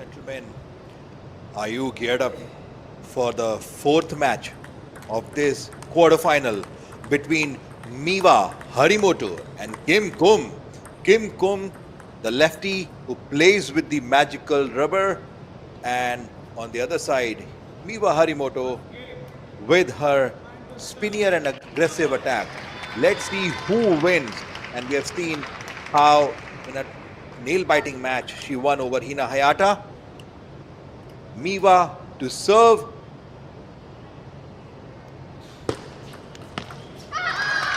Gentlemen, are you geared up for the fourth match of this quarterfinal between Miwa Harimoto and Kim Kum? Kim Kum, the lefty who plays with the magical rubber, and on the other side, Miwa Harimoto with her spinnier and aggressive attack. Let's see who wins. And we have seen how in a nail-biting match she won over Hina Hayata. Miwa to serve.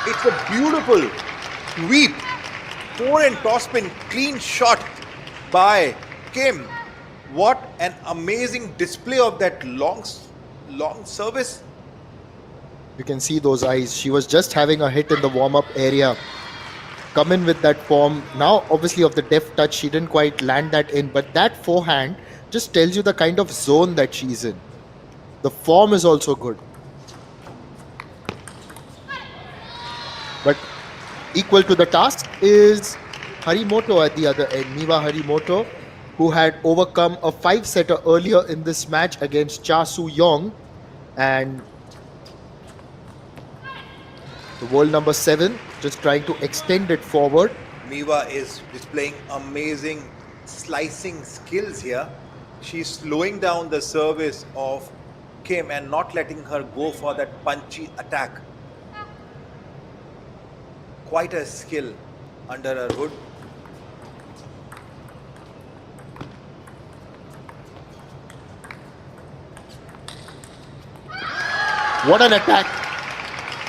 It's a beautiful sweep. Forehand topspin, clean shot by Kim. What an amazing display of that long service. You can see those eyes. She was just having a hit in the warm-up area. Come in with that form. Now, obviously, of the deft touch, she didn't quite land that in. But that forehand just tells you the kind of zone that she's in. The form is also good. But equal to the task is Harimoto at the other end. Miwa Harimoto, who had overcome a 5-setter earlier in this match against Yong. And the world number 7 just trying to extend it forward. Miwa is displaying amazing slicing skills here. She's slowing down the service of Kim and not letting her go for that punchy attack. Quite a skill under her hood. What an attack.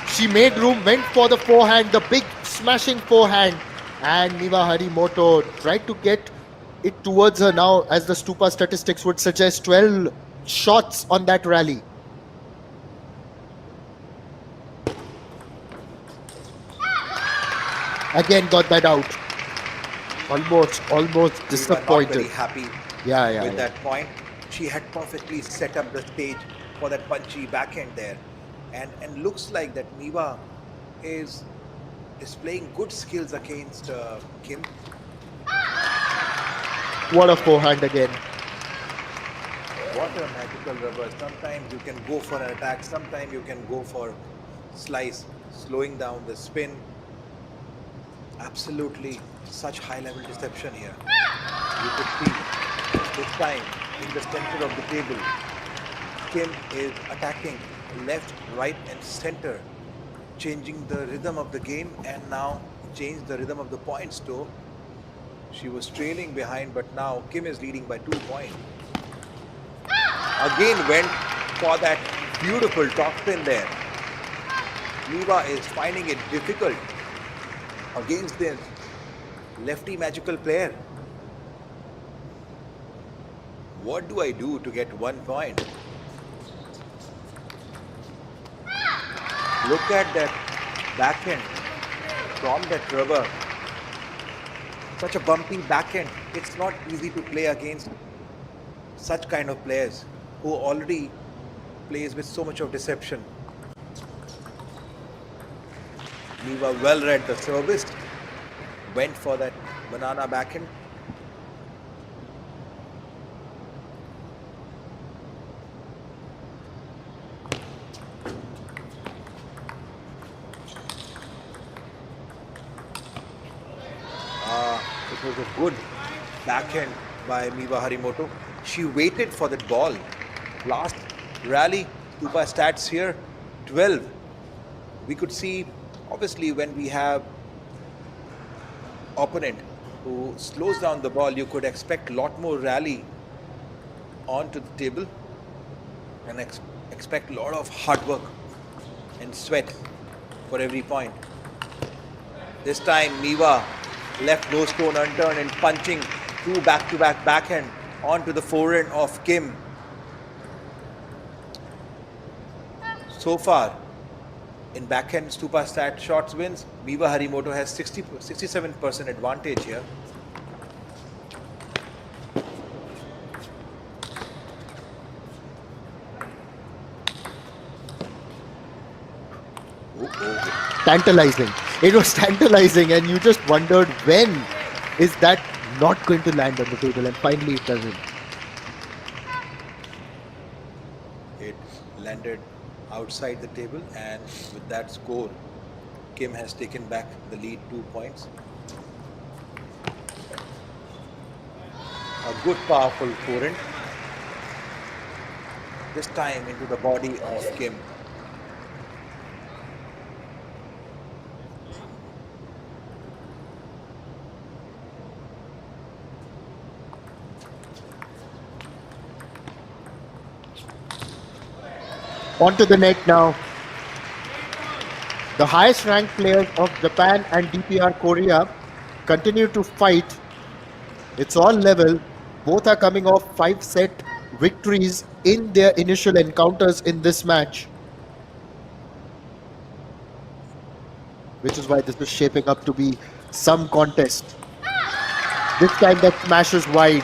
She made room, went for the forehand, the big smashing forehand. And Miwa Harimoto tried to get it towards her now, as the Stupa statistics would suggest, 12 shots on that rally. Again got that out. Almost disappointed. We were not very happy with that point. She had perfectly set up the stage for that punchy backhand there. And looks like that Miwa is displaying good skills against Kim. What a forehand again. What a magical rubber. Sometimes you can go for an attack, sometimes you can go for slice, slowing down the spin. Absolutely such high level deception here. You could see this time in the center of the table, Kim is attacking left, right and center, changing the rhythm of the game, and now changed the rhythm of the points too. She was trailing behind, but now Kim is leading by 2 points. Again went for that beautiful topspin there. Miwa is finding it difficult against this lefty magical player. What do I do to get 1 point? Look at that backhand from that rubber. Such a bumpy backhand. It's not easy to play against such kind of players who already plays with so much of deception. Miwa well read the service. Went for that banana backhand. It was a good backhand by Miwa Harimoto. She waited for that ball. Last rally, Stupa stats here, 12. We could see, obviously, when we have opponent who slows down the ball, you could expect a lot more rally onto the table and expect a lot of hard work and sweat for every point. This time, Miwa left no stone unturned and punching 2 back-to-back backhand onto the forehand of Kim. So far, in backhand Stupa stat shots wins, Miwa Harimoto has 67% advantage here. Tantalizing. It was tantalizing, and you just wondered when is that not going to land on the table, and finally it doesn't. landed outside the table, and with that score, Kim has taken back the lead 2 points. A good, powerful forehand. This time into the body of Kim. Onto the net now. The highest ranked players of Japan and DPR Korea continue to fight. It's all level. Both are coming off 5-set victories in their initial encounters in this match, which is why this is shaping up to be some contest. This time that smash is wide.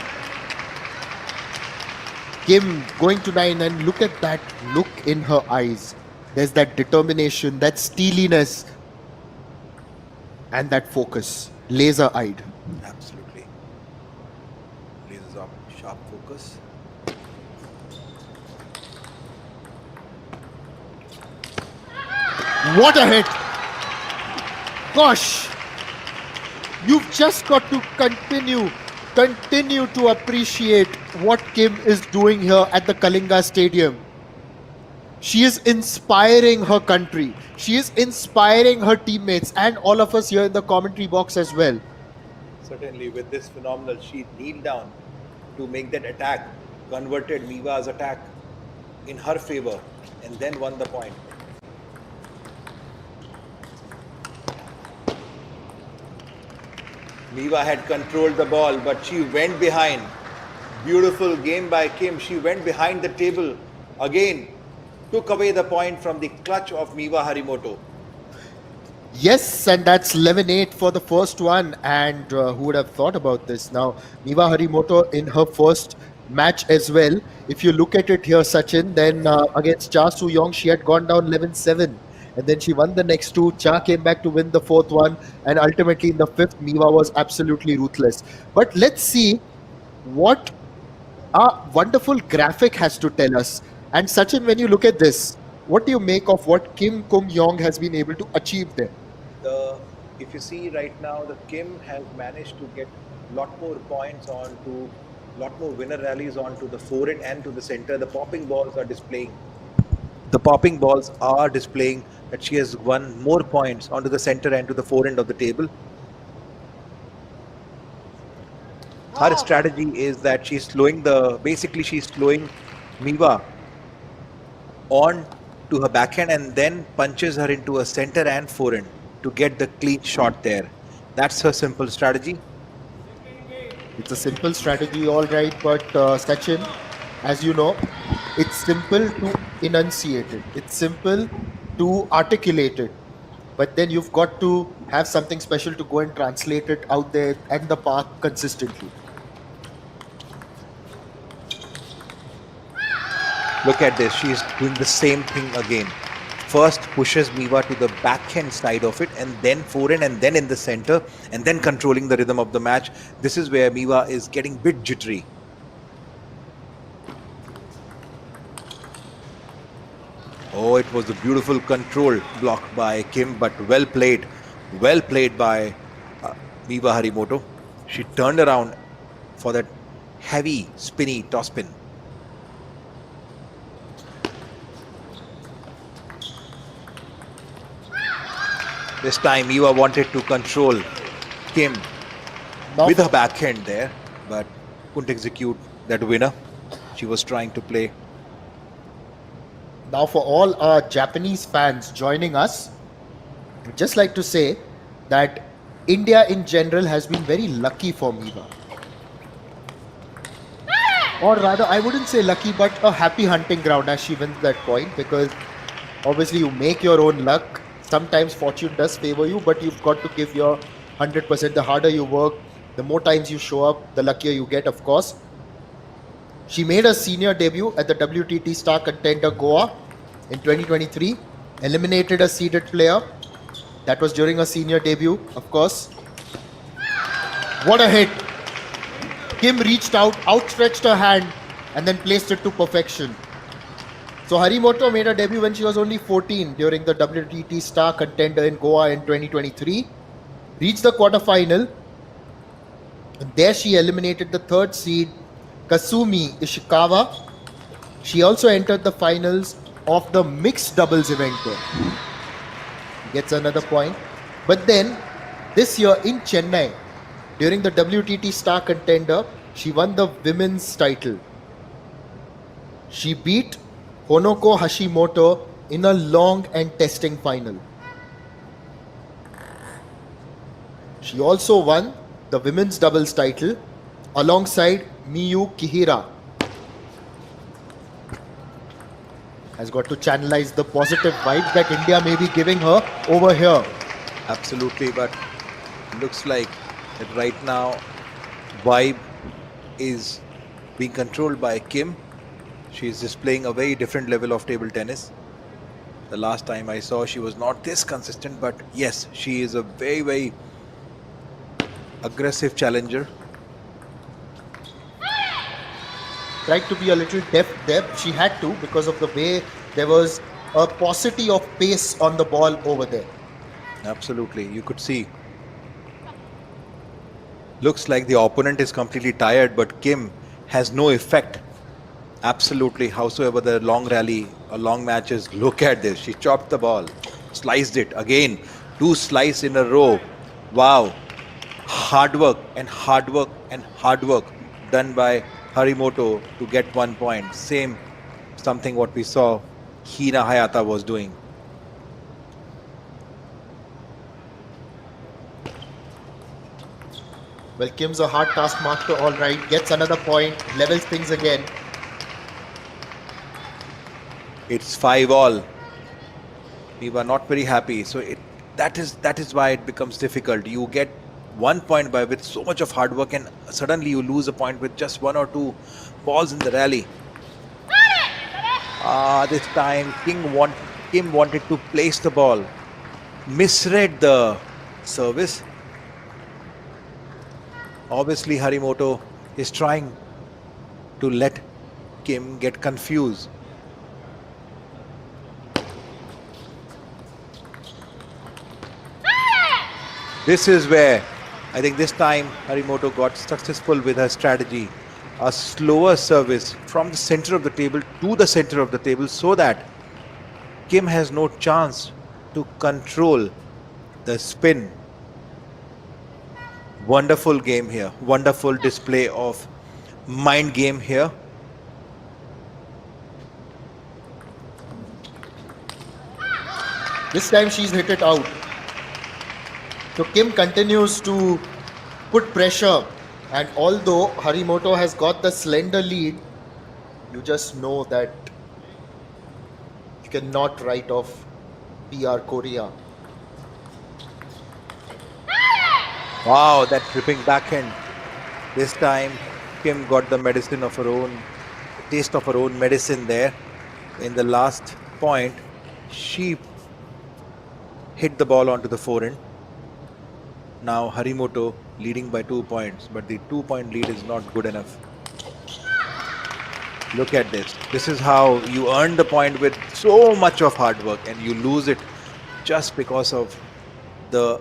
Kim going to 9, and look at that look in her eyes. There's that determination, that steeliness, and that focus, laser-eyed. Absolutely. Laser up, sharp focus. What a hit! Gosh, you've just got to continue to appreciate what Kim is doing here at the Kalinga Stadium. She is inspiring her country. She is inspiring her teammates and all of us here in the commentary box as well. Certainly, with this phenomenal, she kneeled down to make that attack, converted Miwa's attack in her favor, and then won the point. Miwa had controlled the ball, but she went behind. Beautiful game by Kim. She went behind the table again, took away the point from the clutch of Miwa Harimoto. Yes, and that's 11-8 for the first one. And who would have thought about this? Now, Miwa Harimoto in her first match as well. If you look at it here, Sachin, then against Cha Soo-young, she had gone down 11-7. And then she won the next two. Cha came back to win the fourth one. And ultimately in the fifth, Miwa was absolutely ruthless. But let's see what a wonderful graphic has to tell us. And Sachin, when you look at this, what do you make of what Kim Kum-yong has been able to achieve there? If you see right now, the Kim has managed to get a lot more points onto, lot more winner rallies onto the forehand and to the center. The popping balls are displaying. The popping balls are displaying that she has won more points onto the center and to the forehand of the table. Her strategy is that she's slowing she's slowing Miwa on to her backhand and then punches her into a center and forehand to get the clean shot there. That's her simple strategy. It's a simple strategy, all right, but Sachin, as you know, it's simple to enunciate it. It's simple to articulate it. But then you've got to have something special to go and translate it out there at the park consistently. Look at this. She's doing the same thing again. First pushes Miwa to the backhand side of it, and then forehand, and then in the center, and then controlling the rhythm of the match. This is where Miwa is getting a bit jittery. Oh, it was a beautiful control block by Kim, but well played by Miwa Harimoto. She turned around for that heavy, spinny topspin. This time Miwa wanted to control Kim with her backhand there, but couldn't execute that winner. She was trying to play. Now, for all our Japanese fans joining us, I'd just like to say that India in general has been very lucky for Miwa. Or rather, I wouldn't say lucky, but a happy hunting ground as she wins that point, because obviously you make your own luck. Sometimes fortune does favor you, but you've got to give your 100%. The harder you work, the more times you show up, the luckier you get, of course. She made her senior debut at the WTT Star Contender Goa in 2023, eliminated a seeded player. That was during her senior debut, of course. What a hit! Kim reached out, outstretched her hand, and then placed it to perfection. So Harimoto made her debut when she was only 14 during the WTT Star Contender in Goa in 2023. Reached the quarterfinal. And there she eliminated the third seed Kasumi Ishikawa. She also entered the finals of the mixed doubles event there. Gets another point. But then this year in Chennai, during the WTT Star Contender, she won the women's title. She beat Honoko Hashimoto in a long and testing final. She also won the women's doubles title alongside Miyu Kihira. Has got to channelize the positive vibes that India may be giving her over here. Absolutely, but looks like that right now vibe is being controlled by Kim. She is displaying a very different level of table tennis. The last time I saw, she was not this consistent, but yes, she is a very, very aggressive challenger. Tried to be a little deft there. She had to, because of the way there was a paucity of pace on the ball over there. Absolutely, you could see. Looks like the opponent is completely tired, but Kim has no effect. Absolutely, howsoever the long rally or long matches, look at this. She chopped the ball, sliced it again. 2 slices in a row. Wow. Hard work and hard work and hard work done by Harimoto to get 1 point. Same something what we saw Hina Hayata was doing. Well, Kim's a hard taskmaster, all right. Gets another point, levels things again. It's 5-all. We were not very happy. So that is why it becomes difficult. You get 1 point by with so much of hard work, and suddenly you lose a point with just 1 or 2 balls in the rally. This time Kim wanted to place the ball, misread the service. Obviously Harimoto is trying to let Kim get confused. This is where I think this time Harimoto got successful with her strategy. A slower service from the center of the table to the center of the table, so that Kim has no chance to control the spin. Wonderful game here. Wonderful display of mind game here. This time she's hit it out. So Kim continues to put pressure, and although Harimoto has got the slender lead, you just know that you cannot write off PR Korea. Wow, that tripping backhand. This time Kim got the medicine of her own, taste of her own medicine there. In the last point, she hit the ball onto the forehand. Now Harimoto leading by 2 points, but the 2-point lead is not good enough. Look at this. This is how you earn the point with so much of hard work, and you lose it just because of the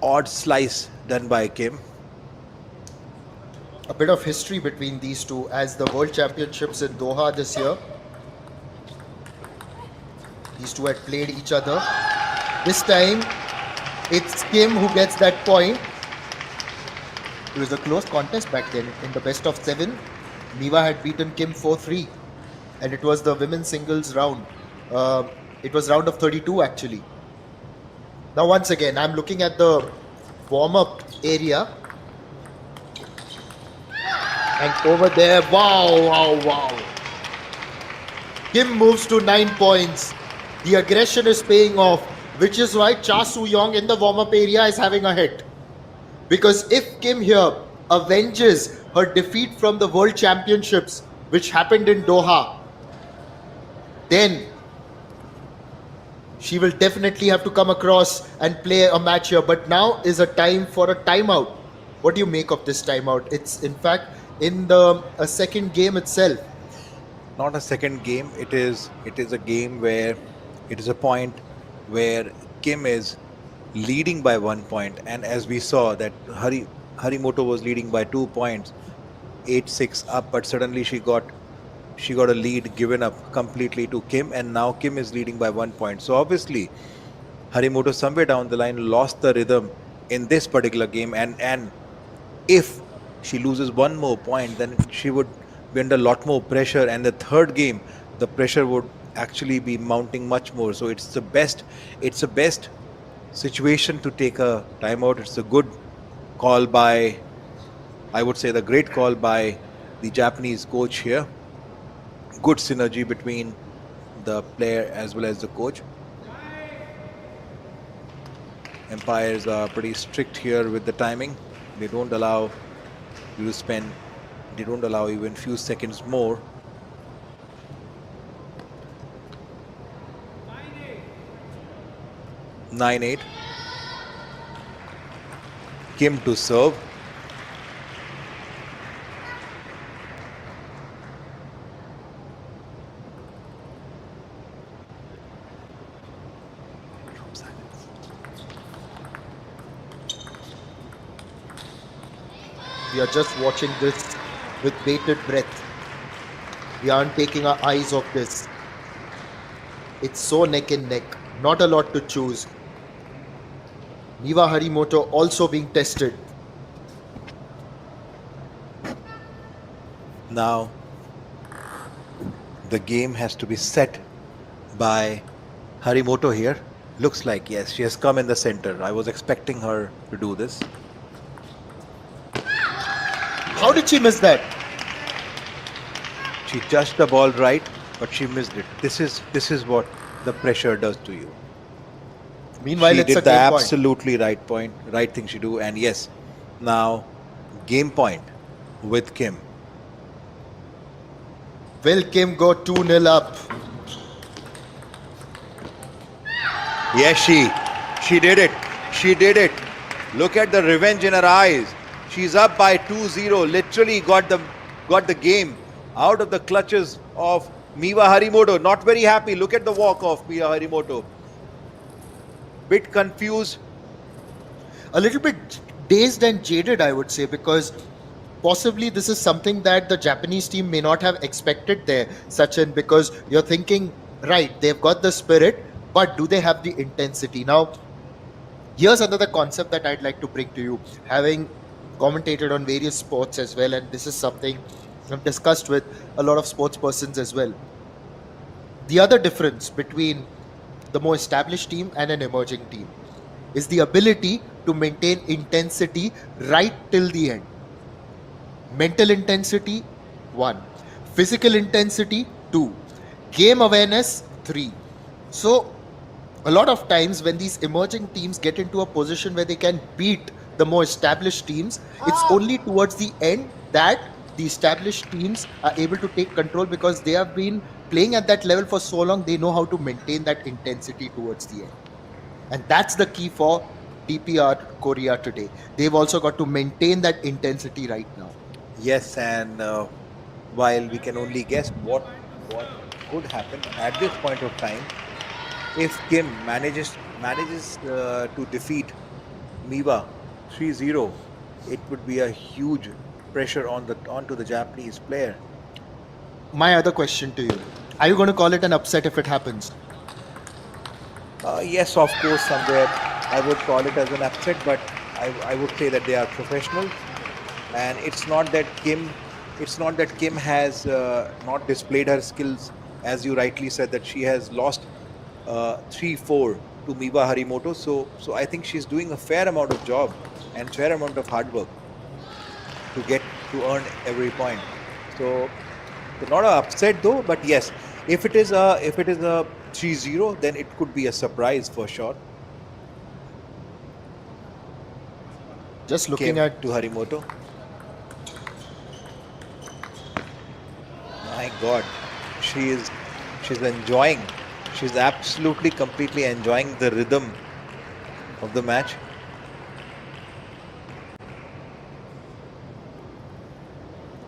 odd slice done by Kim. A bit of history between these two, as the World Championships in Doha this year, these two had played each other. This time it's Kim who gets that point. It was a close contest back then. In the best of 7, Miwa had beaten Kim 4-3, and it was the women's singles round. It was round of 32 actually. Now once again, I'm looking at the warm-up area, and over there, wow. Kim moves to 9 points. The aggression is paying off, which is why Cha Soo-young in the warm-up area is having a hit. Because if Kim here avenges her defeat from the World Championships, which happened in Doha, then she will definitely have to come across and play a match here. But now is a time for a timeout. What do you make of this timeout? It's in fact in the second game itself. not a second game. It is a game where it is a point where Kim is leading by 1 point, and as we saw that Harimoto was leading by 2 points, 8-6 up, but suddenly she got a lead given up completely to Kim, and now Kim is leading by 1 point. So obviously Harimoto somewhere down the line lost the rhythm in this particular game, and if she loses one more point, then she would be under a lot more pressure, and the third game the pressure would actually be mounting much more. So it's the best situation to take a timeout. It's a good call by, I would say, the great call by the Japanese coach here. Good synergy between the player as well as the coach. Umpires are pretty strict here with the timing. They don't allow you to spend, they don't allow even few seconds more. Nine eight. Kim to serve. We are just watching this with bated breath. We aren't taking our eyes off this. It's so neck and neck. Not a lot to choose. Miwa Harimoto also being tested. Now the game has to be set by Harimoto here. Looks like, yes, she has come in the center. I was expecting her to do this. How did she miss that? She judged the ball right, but she missed it. This is what the pressure does to you. Meanwhile, She it's a did the game point. absolutely right thing she do, and yes, now game point with Kim. Will Kim go 2-0 up? Yes, she did it. She did it. Look at the revenge in her eyes. She's up by 2-0. Literally got the game out of the clutches of Miwa Harimoto. Not very happy. Look at the walk of Miwa Harimoto. Bit confused. A little bit dazed and jaded, I would say, because possibly this is something that the Japanese team may not have expected there, Sachin, because you're thinking, right, they've got the spirit, but do they have the intensity? Now, here's another concept that I'd like to bring to you, having commentated on various sports as well, and this is something I've discussed with a lot of sports persons as well. The other difference between the more established team and an emerging team is the ability to maintain intensity right till the end. Mental intensity, 1. Physical intensity, 2. Game awareness, 3. So, a lot of times when these emerging teams get into a position where they can beat the more established teams, it's only towards the end that the established teams are able to take control, because they have been playing at that level for so long, they know how to maintain that intensity towards the end. And that's the key for DPR Korea today. They've also got to maintain that intensity right now. Yes, and while we can only guess what could happen at this point of time, if Kim manages to defeat Miwa 3-0, it would be a huge pressure onto the Japanese player. My other question to you, are you going to call it an upset if it happens? Yes, of course, somewhere I would call it as an upset, but I would say that they are professionals, and it's not that Kim has not displayed her skills, as you rightly said, that she has lost 3-4 to Miwa Harimoto. So I think she's doing a fair amount of job and fair amount of hard work to earn every point. So not an upset though, but yes, if it is a 3-0, then it could be a surprise for sure. Just looking Kim at to Harimoto. My God, she's enjoying. She's absolutely, completely enjoying the rhythm of the match.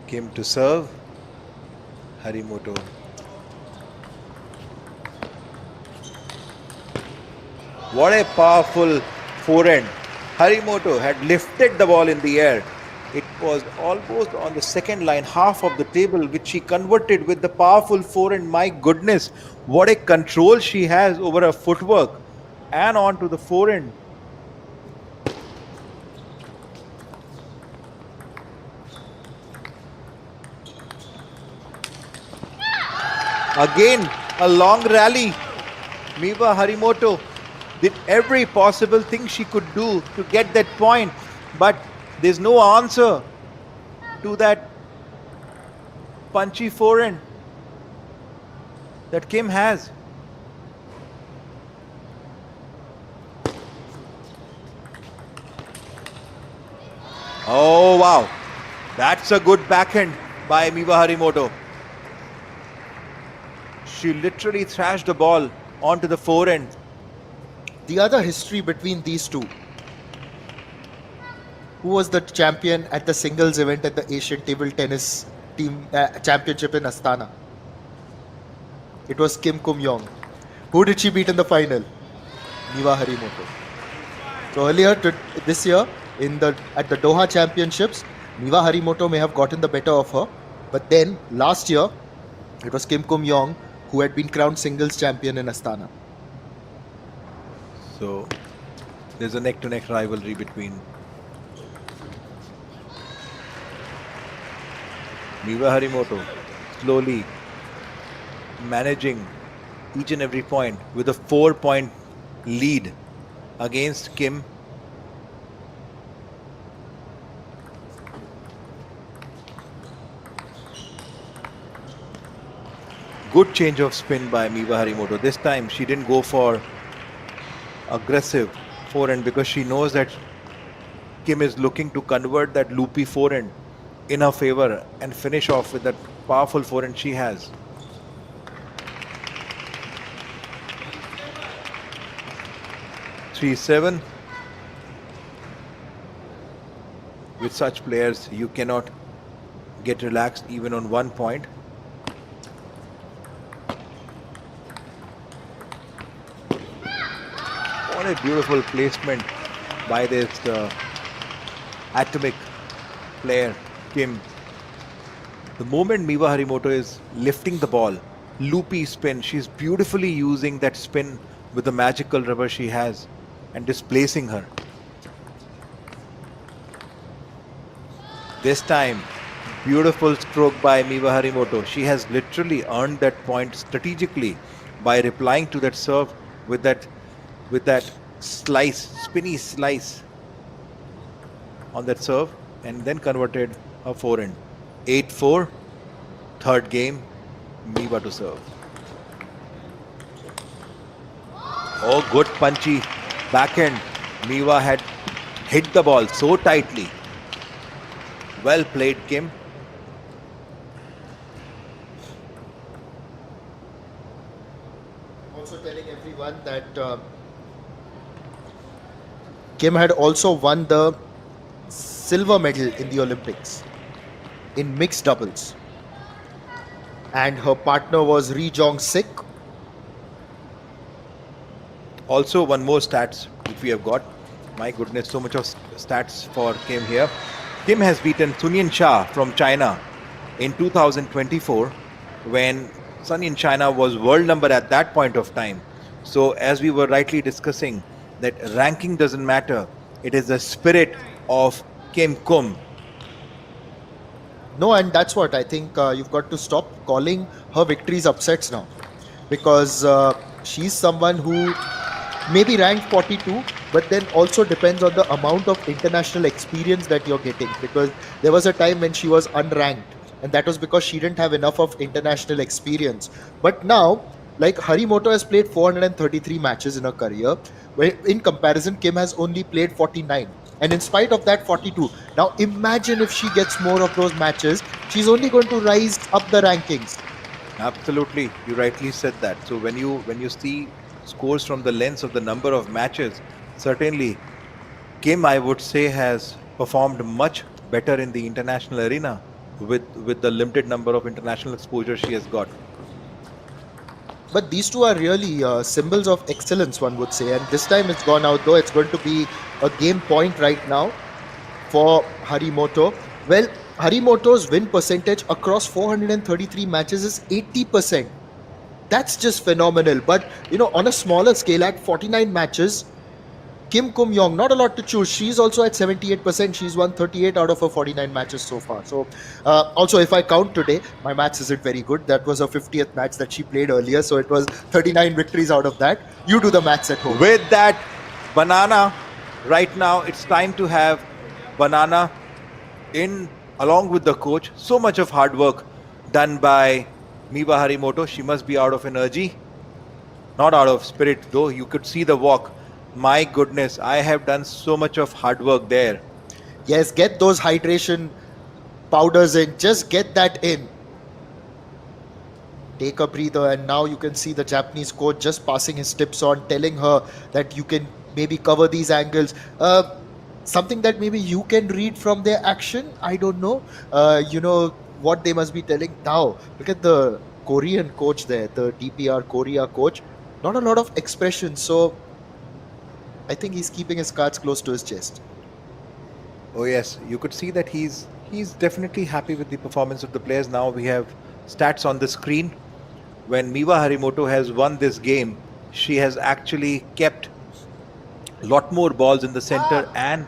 Kim to serve. Harimoto What a powerful forehand. Harimoto had lifted the ball in the air. It was almost on the second line, half of the table, which she converted with the powerful forehand. My goodness, what a control she has over her footwork and onto the forehand. Again, a long rally. Miwa Harimoto did every possible thing she could do to get that point, but there's no answer to that punchy forehand that Kim has. Oh wow, that's a good backhand by Miwa Harimoto. She literally thrashed the ball onto the forehand. The other history between these two. Who was the champion at the singles event at the Asian Table Tennis Team Championship in Astana? It was Kim Yong. Who did she beat in the final? Miwa Harimoto. So earlier this year at the Doha Championships, Miwa Harimoto may have gotten the better of her, but then last year it was Kim Yong who had been crowned singles champion in Astana. So there's a neck-to-neck rivalry between Miwa Harimoto slowly managing each and every point with a 4-point lead against Kim. Good change of spin by Miwa Harimoto. This time she didn't go for aggressive forehand because she knows that Kim is looking to convert that loopy forehand in her favor and finish off with that powerful forehand she has. (3-7). With such players, you cannot get relaxed even on 1 point. What a beautiful placement by this atomic player, Kim. The moment Miwa Harimoto is lifting the ball, loopy spin, she's beautifully using that spin with the magical rubber she has and displacing her. This time, beautiful stroke by Miwa Harimoto. She has literally earned that point strategically by replying to that serve with that slice, spinny slice on that serve, and then converted her forehand. 8-4, third game, Miwa to serve. Oh, good punchy backhand. Miwa had hit the ball so tightly. Well played, Kim. Also telling everyone that Kim had also won the silver medal in the Olympics in mixed doubles. And her partner was Ri Jong-sik. Also, one more stats which we have got. My goodness, so much of stats for Kim here. Kim has beaten Sun Yin-sha from China in 2024 when Sun Yin-china was world number at that point of time. So as we were rightly discussing, that ranking doesn't matter. It is the spirit of Kim Kum. No, and that's what I think you've got to stop calling her victories upsets now, because she's someone who may be ranked 42, but then also depends on the amount of international experience that you're getting, because there was a time when she was unranked, and that was because she didn't have enough of international experience. But now, like, Harimoto has played 433 matches in her career, where in comparison Kim has only played 49, and in spite of that 42. Now imagine if she gets more of those matches, she's only going to rise up the rankings. Absolutely, you rightly said that. So when you see scores from the lens of the number of matches, certainly Kim, I would say, has performed much better in the international arena with the limited number of international exposure she has got. But these two are really symbols of excellence, one would say. And this time it's gone out, though. It's going to be a game point right now for Harimoto. Well, Harimoto's win percentage across 433 matches is 80%. That's just phenomenal. But, on a smaller scale, at 49 matches, Kim Kum Yong, not a lot to choose. She's also at 78%. She's won 38 out of her 49 matches so far. So, also, if I count today, my maths isn't very good. That was her 50th match that she played earlier. So, it was 39 victories out of that. You do the maths at home. With that banana, right now it's time to have banana in along with the coach. So much of hard work done by Miwa Harimoto. She must be out of energy, not out of spirit though. You could see the walk. My goodness, I have done so much of hard work there. Yes, get those hydration powders in. Just get that in. Take a breather, and now you can see the Japanese coach just passing his tips on, telling her that you can maybe cover these angles. Something that maybe you can read from their action. I don't know. What they must be telling. Now, look at the Korean coach there, the DPR Korea coach. Not a lot of expression. So I think he's keeping his cards close to his chest. Oh yes, you could see that he's definitely happy with the performance of the players. Now we have stats on the screen. When Miwa Harimoto has won this game, she has actually kept a lot more balls in the center and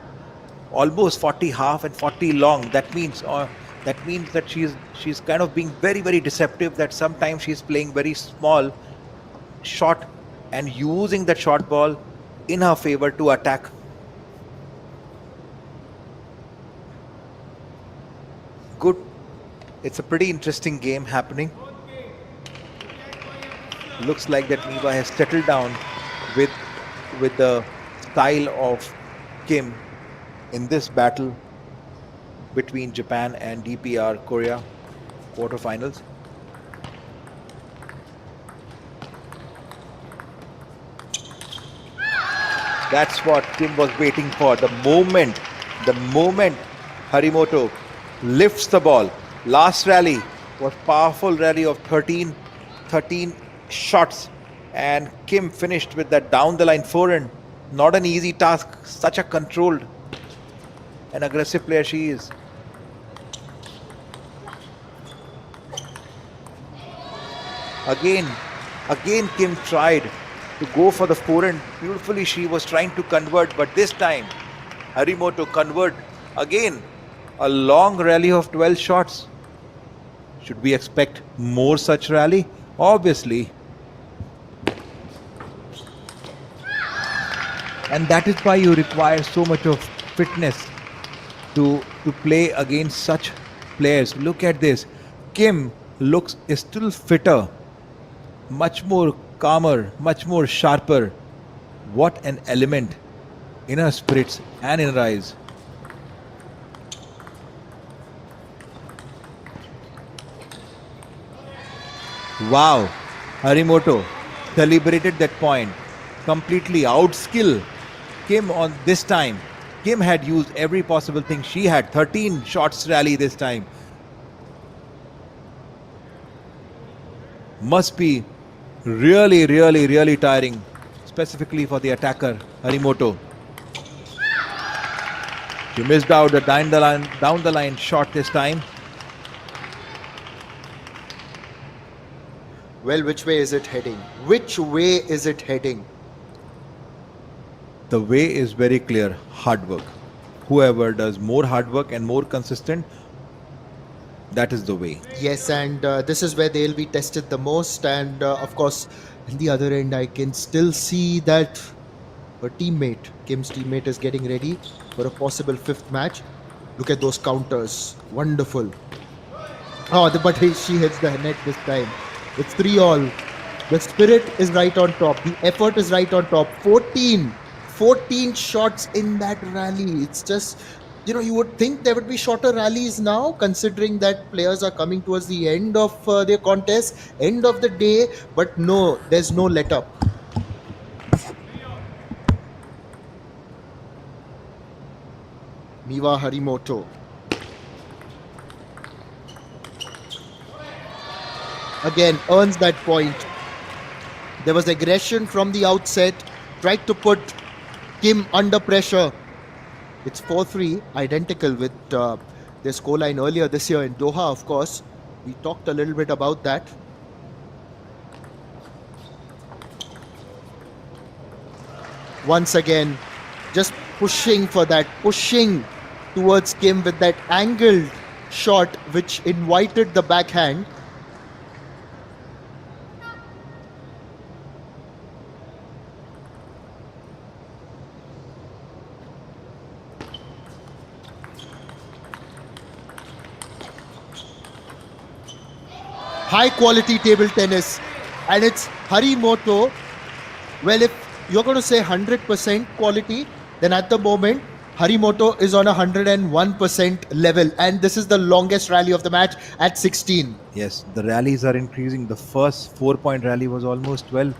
almost 40 half and 40 long. That means that she's kind of being very, very deceptive. That sometimes she's playing very small, short, and using that short ball in her favor to attack. Good. It's a pretty interesting game happening. Looks like that Miwa has settled down with the style of Kim in this battle between Japan and DPR Korea quarterfinals. That's what Kim was waiting for. The moment Harimoto lifts the ball. Last rally was powerful rally of 13 shots, and Kim finished with that down the line forehand. Not an easy task. Such a controlled and aggressive player she is. Again Kim tried to go for the forehand. Beautifully she was trying to convert, but this time Harimoto convert again. A long rally of 12 shots. Should we expect more such rally? Obviously. And that is why you require so much of fitness to play against such players. Look at this. Kim is still fitter, much more calmer, much more sharper. What an element in her spirits and in her eyes. Wow, Harimoto celebrated that point. Completely outskill Kim on this time. Kim had used every possible thing. She had 13 shots rally this time. Must be really, really, really tiring, specifically for the attacker, Harimoto. She missed out the down the line shot this time. Well, which way is it heading? Which way is it heading? The way is very clear. Hard work. Whoever does more hard work and more consistent, that is the way. Yes, and this is where they'll be tested the most. And of course, in the other end, I can still see that her teammate, Kim's teammate, is getting ready for a possible fifth match. Look at those counters. Wonderful. Oh, but she hits the net this time. It's 3-all. The spirit is right on top. The effort is right on top. 14 shots in that rally. It's just, you would think there would be shorter rallies now, considering that players are coming towards the end of their contest, end of the day. But no, there's no let up. Miwa Harimoto. Again, earns that point. There was aggression from the outset, tried to put Kim under pressure. It's 4-3, identical with their scoreline earlier this year in Doha, of course. We talked a little bit about that. Once again, just pushing for that, pushing towards Kim with that angled shot which invited the backhand. High quality table tennis, and it's Harimoto. Well, if you're going to say 100% quality, then at the moment Harimoto is on 101% level, and this is the longest rally of the match at 16. Yes, the rallies are increasing. The first 4 point rally was almost 12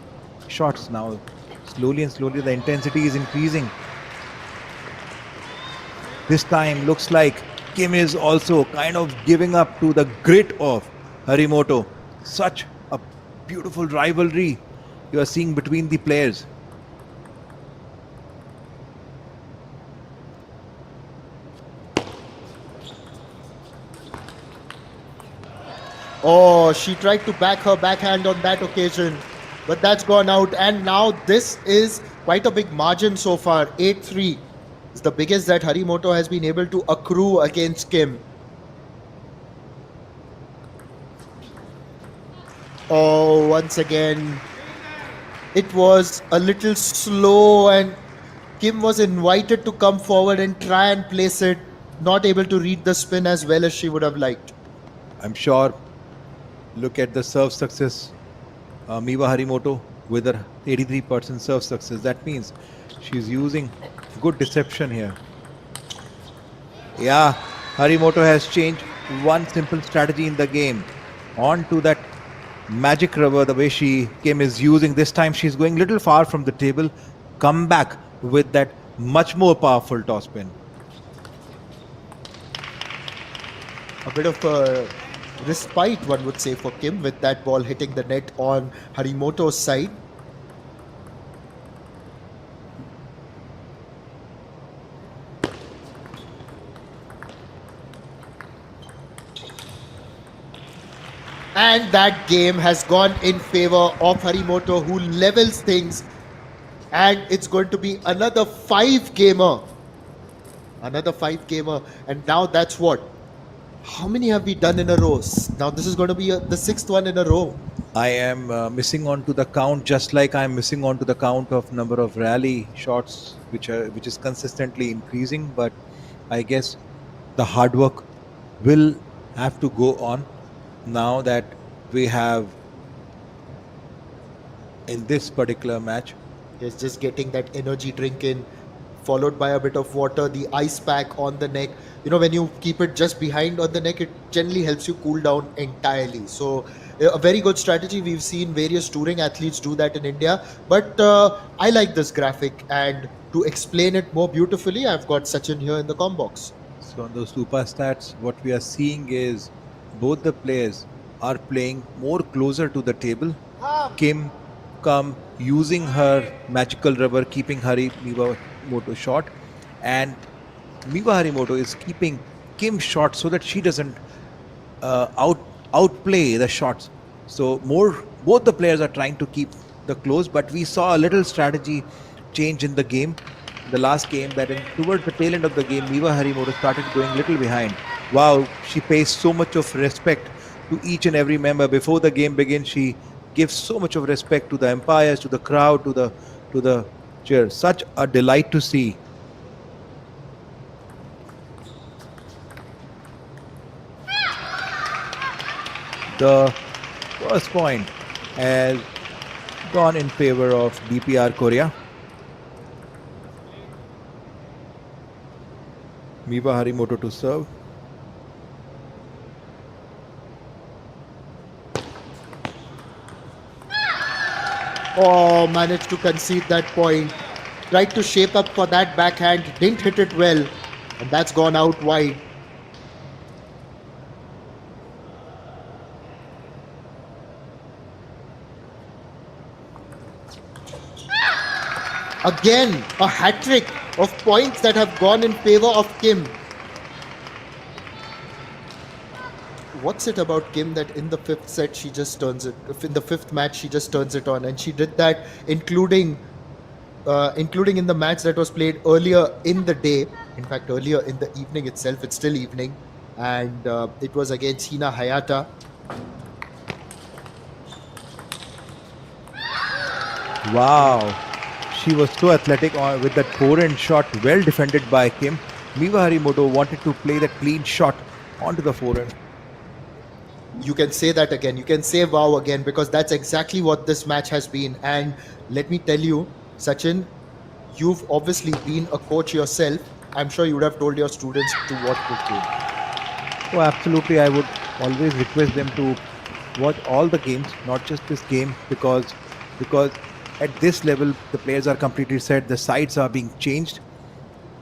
shots. Now, slowly and slowly, the intensity is increasing. This time, looks like Kim is also kind of giving up to the grit of Harimoto. Such a beautiful rivalry you are seeing between the players. Oh, she tried to back her backhand on that occasion, but that's gone out. And now this is quite a big margin so far. 8-3 is the biggest that Harimoto has been able to accrue against Kim. Oh, once again, it was a little slow, and Kim was invited to come forward and try and place it, not able to read the spin as well as she would have liked. I'm sure. Look at the serve success. Miwa Harimoto with her 83% serve success. That means she's using good deception here. Yeah, Harimoto has changed one simple strategy in the game. On to that magic rubber, the way Kim is using. This time she's going little far from the table. Come back with that much more powerful toss spin. A bit of a respite, one would say, for Kim with that ball hitting the net on Harimoto's side. And that game has gone in favor of Harimoto, who levels things. And it's going to be another 5-gamer. Another 5-gamer. And now that's what? How many have we done in a row? Now this is going to be the 6th one in a row. I am missing on to the count, just like I'm missing on to the count of number of rally shots, which is consistently increasing. But I guess the hard work will have to go on now that we have in this particular match. It's just getting that energy drink in, followed by a bit of water, the ice pack on the neck. You know, when you keep it just behind on the neck, it generally helps you cool down entirely. So a very good strategy. We've seen various touring athletes do that in India. But I like this graphic, and to explain it more beautifully, I've got Sachin here in the com box. So on those super stats, what we are seeing is both the players are playing more closer to the table. Kim come using her magical rubber, keeping Miwa Moto short, and Miwa Harimoto is keeping Kim short so that she doesn't outplay the shots. So both the players are trying to keep the close, but we saw a little strategy change in the game. The last game that towards the tail end of the game, Miwa Harimoto started going little behind. Wow, she pays so much of respect to each and every member. Before the game begins, she gives so much of respect to the umpires, to the crowd, to the chair. Such a delight to see. The first point has gone in favor of DPR Korea. Miwa Harimoto to serve. Oh, managed to concede that point. Tried to shape up for that backhand, didn't hit it well, and that's gone out wide. Again, a hat trick of points that have gone in favor of Kim. What's it about Kim that in the fifth set she just turns it? In the fifth match she just turns it on, and she did that, including in the match that was played earlier in the day. In fact, earlier in the evening itself. It's still evening, and it was against Hina Hayata. Wow. She was so athletic with that forehand shot, well defended by Kim. Miwa Harimoto wanted to play that clean shot onto the forehand. You can say that again. You can say wow again, because that's exactly what this match has been. And let me tell you, Sachin, you've obviously been a coach yourself. I'm sure you would have told your students to watch this game. Oh, absolutely. I would always request them to watch all the games, not just this game, because at this level the players are completely set. The sides are being changed.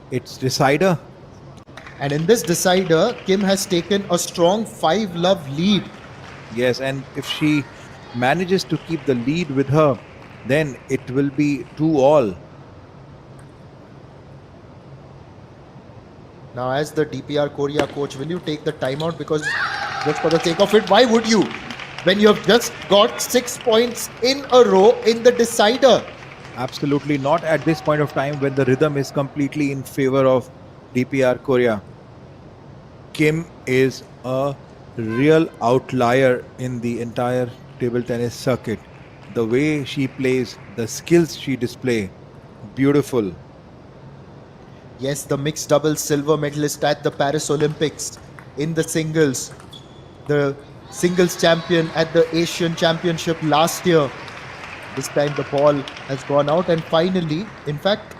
It's decider. And in this decider, Kim has taken a strong 5-love lead. Yes, and if she manages to keep the lead with her, then it will be 2-all. Now, as the DPR Korea coach, will you take the timeout? Because just for the sake of it, why would you? When you have just got 6 points in a row in the decider. Absolutely not at this point of time when the rhythm is completely in favor of DPR Korea. Kim is a real outlier in the entire table tennis circuit. The way she plays, the skills she displays, beautiful. Yes, the mixed doubles silver medalist at the Paris Olympics in the singles. The singles champion at the Asian Championship last year. This time the ball has gone out, and finally, in fact,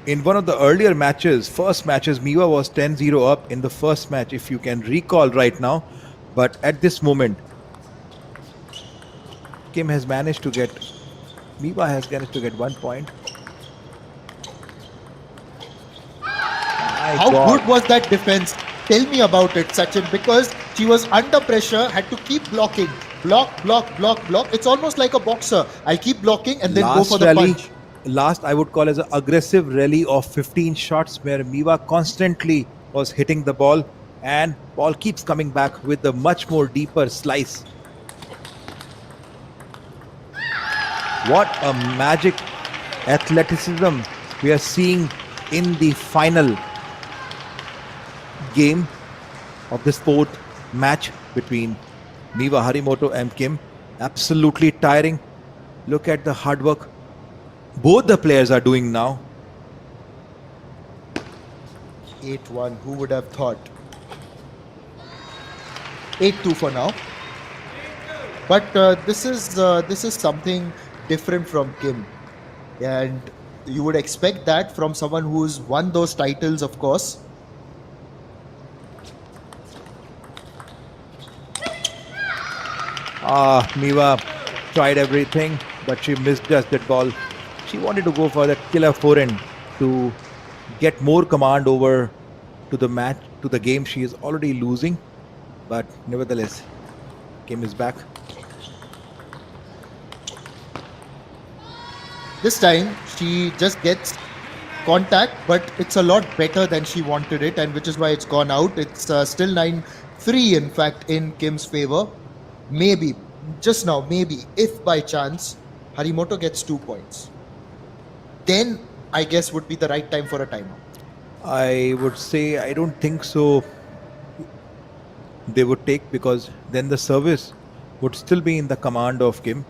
in one of the earlier matches, first matches, Miwa was 10-0 up in the first match, if you can recall right now. But at this moment, Miwa has managed to get 1 point. how good was that defense? Tell me about it, Sachin, because she was under pressure, had to keep blocking. Block. It's almost like a boxer. I'll keep blocking and then go for the punch. Last, I would call as an aggressive rally of 15 shots where Miwa constantly was hitting the ball, and ball keeps coming back with a much more deeper slice. What a magic athleticism we are seeing in the final game of this fourth match between Miwa Harimoto and Kim. Absolutely tiring. Look at the hard work both the players are doing now. 8-1, who would have thought? 8-2 for now. But this is something different from Kim, and you would expect that from someone who's won those titles, of course. Miwa tried everything, but she missed just that ball. She wanted to go for that killer forehand to get more command over to the match, to the game she is already losing. But nevertheless, Kim is back. This time she just gets contact, but it's a lot better than she wanted it, and which is why it's gone out. It's still 9-3 in fact in Kim's favor. Maybe, just now, maybe, if by chance Harimoto gets 2 points, then I guess would be the right time for a timeout. I would say I don't think so they would take, because then the service would still be in the command of Kim.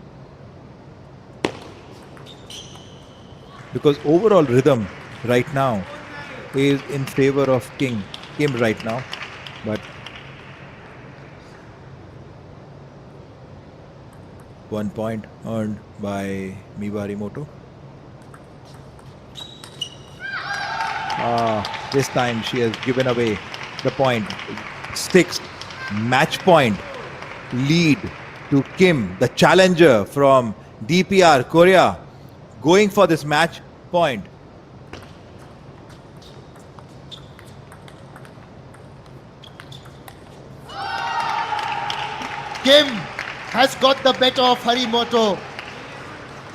Because overall rhythm right now is in favor of Kim right now. But 1 point earned by Miwa Harimoto. This time she has given away the point. 6th match point lead to Kim, the challenger from DPR Korea, going for this match point. Kim has got the better of Harimoto.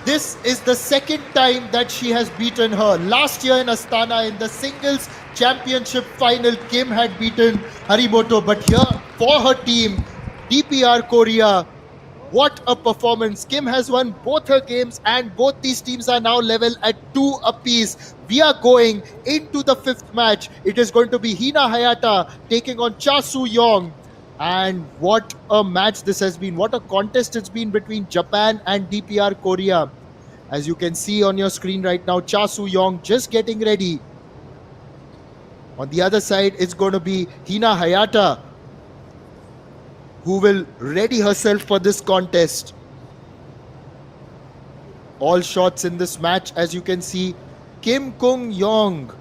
This is the second time that she has beaten her. Last year in Astana in the singles championship final, Kim had beaten Harimoto. But here for her team, DPR Korea, what a performance. Kim has won both her games and both these teams are now level at 2 apiece. We are going into the fifth match. It is going to be Hina Hayata taking on Yong. And what a match this has been. What a contest it's been between Japan and DPR Korea. As you can see on your screen right now, Yong just getting ready. On the other side, it's going to be Hina Hayata, who will ready herself for this contest. All shots in this match, as you can see, Kim Kung Yong